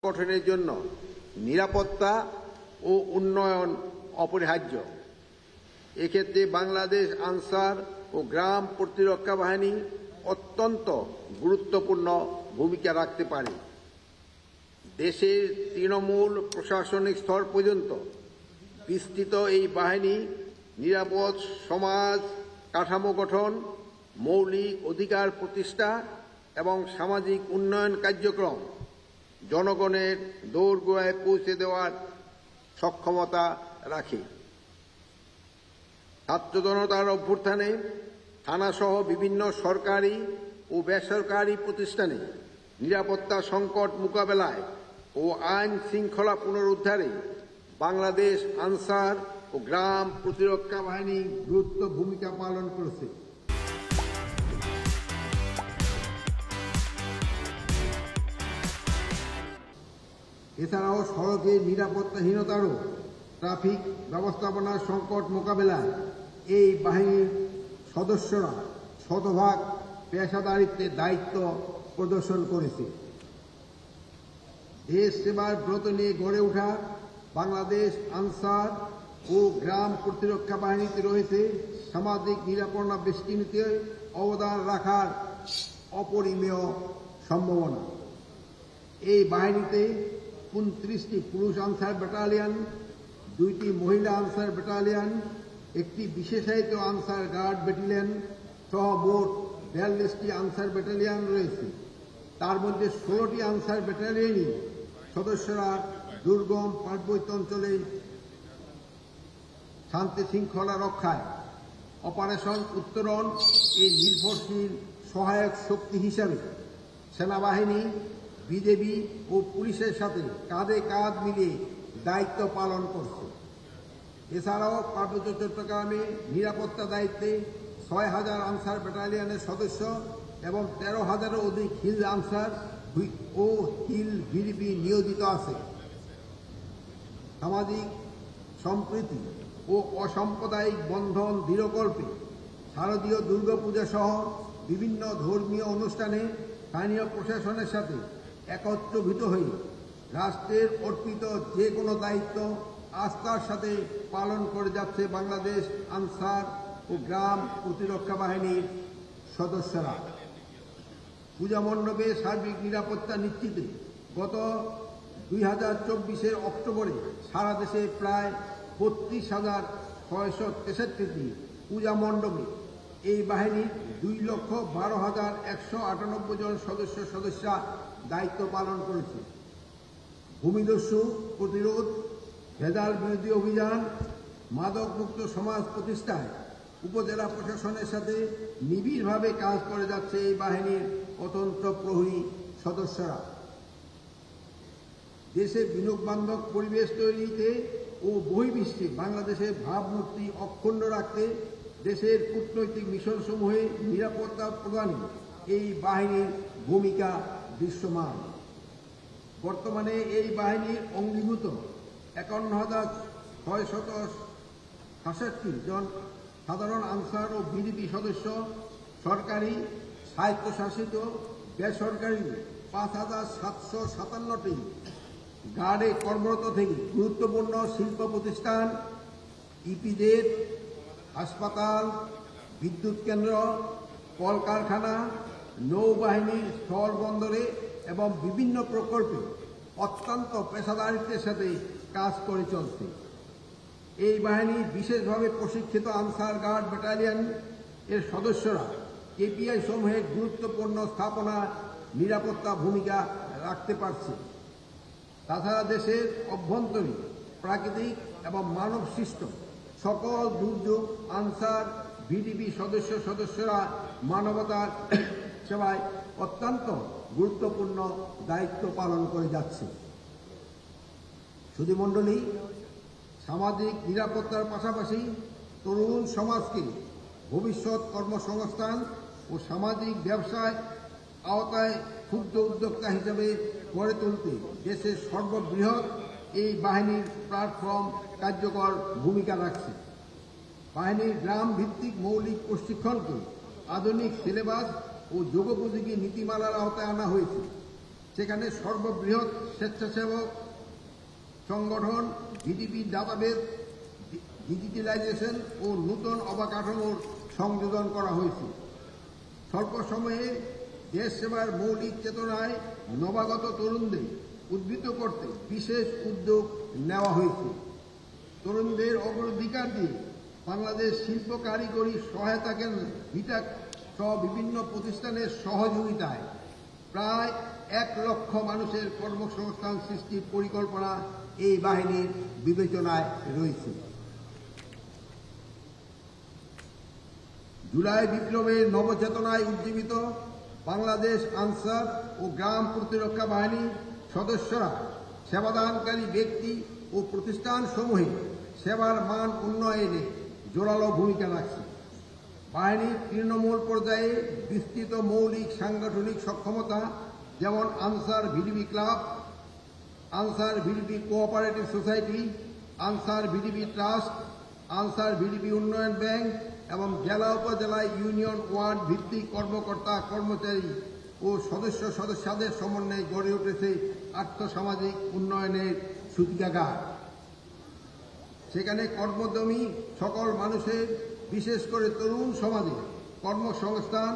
গঠনের জন্য নিরাপত্তা ও উন্নয়ন অপরিহার্য। এক্ষেত্রে বাংলাদেশ আনসার ও গ্রাম প্রতিরক্ষা বাহিনী অত্যন্ত গুরুত্বপূর্ণ ভূমিকা রাখতে পারে। দেশের তৃণমূল প্রশাসনিক স্তর পর্যন্ত বিস্তৃত এই বাহিনী নিরাপদ সমাজ কাঠামো গঠন, মৌলিক অধিকার প্রতিষ্ঠা এবং সামাজিক উন্নয়ন কার্যক্রম জনগণের দোরগোড়ায় পৌঁছে দেওয়ার সক্ষমতা রাখে। ছাত্র জনতার অভ্যুত্থানে থানাসহ বিভিন্ন সরকারি ও বেসরকারি প্রতিষ্ঠানে নিরাপত্তা সংকট মোকাবেলায় ও আইন শৃঙ্খলা পুনরুদ্ধারে বাংলাদেশ আনসার ও গ্রাম প্রতিরক্ষা বাহিনী গুরুত্বপূর্ণ ভূমিকা পালন করেছে। এছাড়াও সড়কের নিরাপত্তাহীনতারও ট্রাফিক ব্যবস্থাপনার সংকট মোকাবেলায় এই বাহিনীর সদস্যরা শতভাগ পেশাদারিত্বের দায়িত্ব প্রদর্শন করেছে। দেশ সেবার ব্রত নিয়ে গড়ে ওঠা বাংলাদেশ আনসার ও গ্রাম প্রতিরক্ষা বাহিনীতে রয়েছে সামাজিক নিরাপত্তা বেষ্টনীতে অবদান রাখার অপরিমেয় সম্ভাবনা। এই বাহিনীতে 29টি পুরুষ আনসার ব্যাটালিয়ন, 2টি মহিলা আনসার ব্যাটালিয়ন, একটি বিশেষায়িত আনসার গার্ড ব্যাটালিয়ন সহ মোট 42টি আনসার ব্যাটালিয়ন রয়েছে। তার মধ্যে 16টি আনসার ব্যাটালিয়নই সদস্যরা দুর্গম পার্বত্য অঞ্চলে শান্তি শৃঙ্খলা রক্ষায় অপারেশন উত্তরণ এই নির্ভরশীল সহায়ক শক্তি হিসাবে সেনাবাহিনী, বিজেপি ও পুলিশের সাথে কাঁধে কাঁধ মিলিয়ে দায়িত্ব পালন করছে। এছাড়াও পার্বত্য চট্টগ্রামে নিরাপত্তা দায়িত্বে 6,000 আনসার ব্যাটালিয়নের সদস্য এবং 13,000-এরও অধিক হিল আনসার ও হিল ভিডিপি নিয়োজিত আছে। সামাজিক সম্প্রীতি ও অসাম্প্রদায়িক বন্ধন দৃঢ়কল্পে শারদীয় দুর্গাপূজা সহ বিভিন্ন ধর্মীয় অনুষ্ঠানে স্থানীয় প্রশাসনের সাথে একত্রীভূত হয়ে রাষ্ট্রের অর্পিত যে কোনো দায়িত্ব আস্থার সাথে পালন করে যাচ্ছে বাংলাদেশ আনসার ও গ্রাম প্রতিরক্ষা বাহিনীর সদস্যরা। পূজা মণ্ডপে সার্বিক নিরাপত্তা নিশ্চিতে গত 2024-এর অক্টোবরে সারা দেশে প্রায় 32,663টি পূজা মণ্ডপে এই বাহিনীর 2,12,198 জন সদস্যা দায়িত্ব পালন করেছে। ভূমিদস্যু প্রতিরোধ, ভেজাল বিরোধী অভিযান, মাদকমুক্ত সমাজ প্রতিষ্ঠায় উপজেলা প্রশাসনের সাথে নিবিড়ভাবে কাজ করে যাচ্ছে এই বাহিনীর অতন্ত্র প্রহরী সদস্যরা। দেশে বিনিয়োগ বান্ধব পরিবেশ তৈরিতে ও বহির্বিশ্বে বাংলাদেশের ভাবমূর্তি অক্ষুণ্ণ রাখতে দেশের কূটনৈতিক মিশনসমূহে নিরাপত্তা প্রদানে এই বাহিনীর ভূমিকা দৃশ্যমান। বর্তমানে এই বাহিনীর অঙ্গীভূত 51,667 জন সাধারণ আনসার ও বিজিবি সদস্য, সরকারি, স্বায়ত্তশাসিত, বেসরকারি 5,757টি গার্ডে কর্মরত থেকে গুরুত্বপূর্ণ শিল্প প্রতিষ্ঠান, ইপিজেড, হাসপাতাল, বিদ্যুৎ কেন্দ্র, কলকারখানা, নৌবাহিনীর স্থল বন্দরে এবং বিভিন্ন প্রকল্পে অত্যন্ত পেশাদারিত্বের সাথে কাজ করে চলছে। এই বাহিনী বিশেষভাবে প্রশিক্ষিত আনসার গার্ড ব্যাটালিয়ন এর সদস্যরা কেপিআই সমূহে গুরুত্বপূর্ণ স্থাপনা নিরাপত্তা ভূমিকা রাখতে পারছে। তাছাড়া দেশের অভ্যন্তরীণ, প্রাকৃতিক এবং মানব সৃষ্ট সকল দুর্যোগ আনসার ভিডিপি সদস্যরা মানবতার সেবায় অত্যন্ত গুরুত্বপূর্ণ দায়িত্ব পালন করে যাচ্ছে। সুধীমণ্ডলী, সামাজিক নিরাপত্তার পাশাপাশি তরুণ সমাজকে ভবিষ্যৎ কর্মসংস্থান ও সামাজিক ব্যবসায় আওতায় ক্ষুদ্র উদ্যোক্তা হিসেবে গড়ে তুলতে দেশের সর্ববৃহৎ এই বাহিনীর প্ল্যাটফর্ম কার্যকর ভূমিকা রাখছে। বাহিনীর গ্রাম ভিত্তিক মৌলিক প্রশিক্ষণকে আধুনিক সিলেবাস ও যুগোপযোগী নীতিমালার আওতায় আনা হয়েছে। সেখানে সর্ববৃহৎ স্বেচ্ছাসেবক সংগঠন ভিডিপি ডাটাবেস ডিজিটালাইজেশন ও নূতন অবকাঠামোর সংযোজন করা হয়েছে। স্বল্প সময়ে দেশ সেবার মৌলিক চেতনায় নবাগত তরুণদের উদ্বুদ্ধ করতে বিশেষ উদ্যোগ নেওয়া হয়েছে। তরুণদের অগ্রাধিকার দিয়ে বাংলাদেশ শিল্প কারিগরি সহায়তা কেন্দ্র বিটাক সহ বিভিন্ন প্রতিষ্ঠানের সহযোগিতায় প্রায় 1 লক্ষ মানুষের কর্মসংস্থান সৃষ্টির পরিকল্পনা এই বাহিনীর বিবেচনায় রয়েছে। জুলাই বিপ্লবের নবচেতনায় উজ্জীবিত বাংলাদেশ আনসার ও গ্রাম প্রতিরক্ষা বাহিনীর সদস্যরা সেবাদানকারী ব্যক্তি ও প্রতিষ্ঠানসমূহে সেবার মান উন্নয়নে জোরালো ভূমিকা রাখছে। বাহিনীর তৃণমূল পর্যায়ে বিস্তৃত মৌলিক সাংগঠনিক সক্ষমতা যেমন answer VDP club, answer VDP cooperative society, answer VDP trust, answer VDP উন্নয়ন ব্যাংক এবং জেলা উপজেলায় ইউনিয়ন ওয়ার্ড ভিত্তিক কর্মকর্তা কর্মচারী ও সদস্যদের সমন্বয়ে গড়ে উঠেছে আর্থসামাজিক উন্নয়নের সূতিকাগার। সেখানে কর্মদমী সকল মানুষের বিশেষ করে তরুণ সমাজে কর্মসংস্থান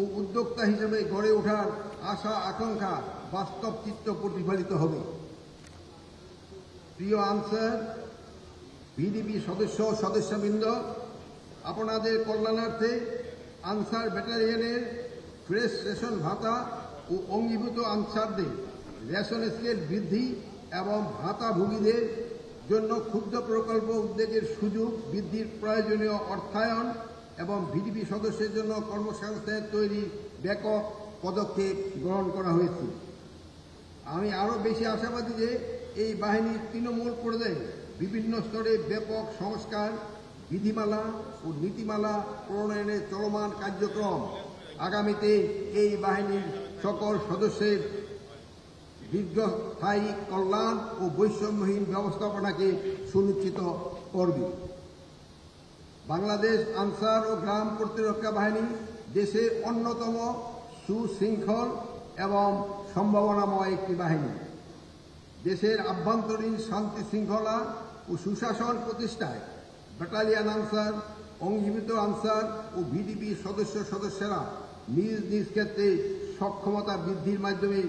ও উদ্যোক্তা হিসেবে গড়ে ওঠার আশা আকাঙ্ক্ষা বাস্তব চিত্র প্রতিফলিত হবে। প্রিয় আনসার ভিডিপি সদস্য ও সদস্যবৃন্দ, আপনাদের কল্যাণার্থে আনসার ব্যাটালিয়নের ফ্রেশ রেশন ভাতা ও অঙ্গীভূত আনসারদের রেশন স্কেল বৃদ্ধি এবং ভাতাভোগীদের জন্য ক্ষুদ্র প্রকল্প উদ্যোগের সুযোগ বৃদ্ধির প্রয়োজনীয় অর্থায়ন এবং ভিডিপি সদস্যের জন্য কর্মসংস্থান তৈরি ব্যাপক পদক্ষেপ গ্রহণ করা হয়েছে। আমি আরও বেশি আশাবাদী যে এই বাহিনীর তৃণমূল পর্যায়ে বিভিন্ন স্তরে ব্যাপক সংস্কার, বিধিমালা ও নীতিমালা প্রণয়নের চলমান কার্যক্রম আগামীতে এই বাহিনীর সকল সদস্যের দীর্ঘস্থায়ী কল্যাণ ও বৈষম্যহীন ব্যবস্থাপনাকে সুনিশ্চিত করবে। বাংলাদেশ আনসার ও গ্রাম প্রতিরক্ষা বাহিনী দেশের অন্যতম সুশৃঙ্খল এবং সম্ভাবনাময় একটি বাহিনী। দেশের আভ্যন্তরীণ শান্তি শৃঙ্খলা ও সুশাসন প্রতিষ্ঠায় ব্যাটালিয়ন আনসার, অঙ্গীভূত আনসার ও ভিডিপি সদস্যরা নিজ নিজ ক্ষেত্রে সক্ষমতা বৃদ্ধির মাধ্যমে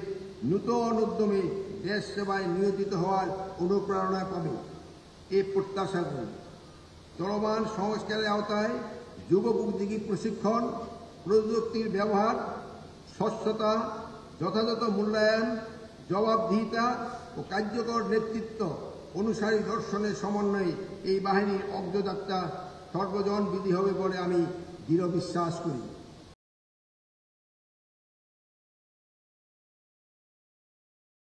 নূতন উদ্যমে দেশ সেবায় নিয়োজিত হওয়ার অনুপ্রেরণা পাবে এ প্রত্যাশা করি। চলমান সংস্কারের আওতায় যুবোপযোগী প্রশিক্ষণ, প্রযুক্তির ব্যবহার, স্বচ্ছতা, যথাযথ মূল্যায়ন, জবাবদিহিতা ও কার্যকর নেতৃত্ব অনুসারী দর্শনের সমন্বয়ে এই বাহিনীর অগ্রযাত্রা সর্বজনবিধি হবে বলে আমি দৃঢ় বিশ্বাস করি।